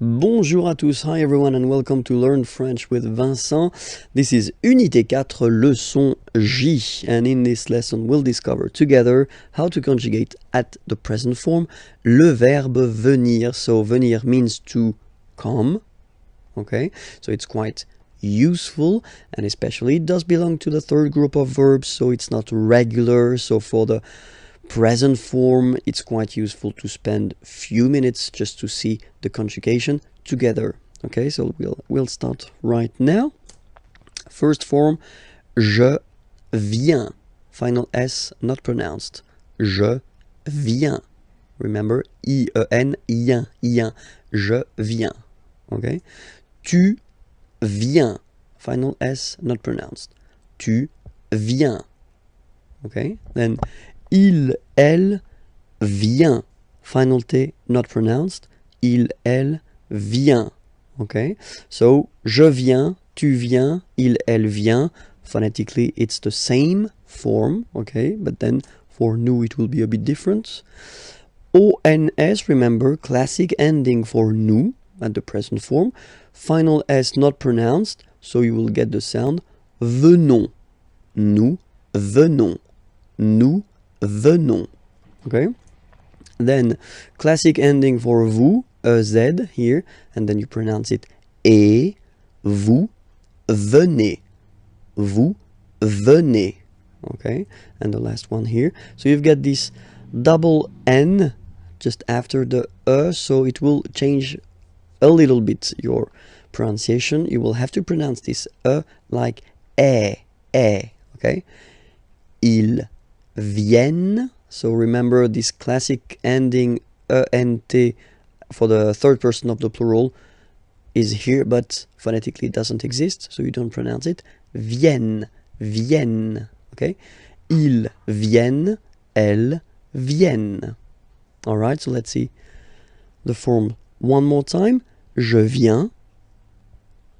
Bonjour à tous, hi everyone and welcome to Learn French with Vincent. This is Unité 4, leçon J, and in this lesson we'll discover together how to conjugate at the present form le verbe venir. So venir means to come, okay? So it's quite useful, and especially it does belong to the third group of verbs, so it's not regular. So for the present form, it's quite useful to spend a few minutes just to see the conjugation together. Okay, so we'll start right now. First form, je viens. Final S not pronounced. Je viens. Remember, I-E-N, ien, ien. Je viens. Okay. Tu viens. Final S not pronounced. Tu viens. Okay. Then il, elle vient. Final T not pronounced. Il, elle vient. Okay? So, je viens, tu viens, il, elle vient. Phonetically, it's the same form. Okay? But then for nous, it will be a bit different. ONS, remember, classic ending for nous at the present form. Final S not pronounced. So you will get the sound venons. Nous venons. Nous venons. Okay? Then classic ending for vous, Z here, and then you pronounce it et, vous venez. Vous venez. Okay? And the last one here. So you've got this double N just after the so it will change a little bit your pronunciation. You will have to pronounce this like eh. Okay? Ils viennent. So remember this classic ending ENT for the third person of the plural is here, but phonetically it doesn't exist, so you don't pronounce it. Viennent, viennent. Okay? Ils viennent, elles viennent. Alright, so let's see the form one more time. Je viens,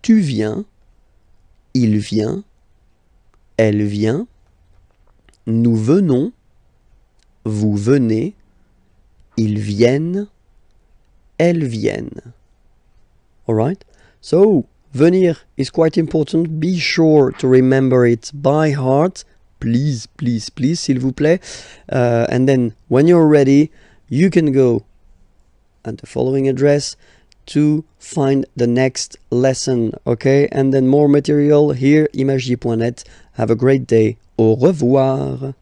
tu viens, il vient, elle vient, nous venons, vous venez, ils viennent, elles viennent. Alright? So, venir is quite important. Be sure to remember it by heart. Please, please, please, s'il vous plaît. And then, when you're ready, you can go at the following address to find the next lesson. Okay? And then more material here, imagej.net. Have a great day. Au revoir.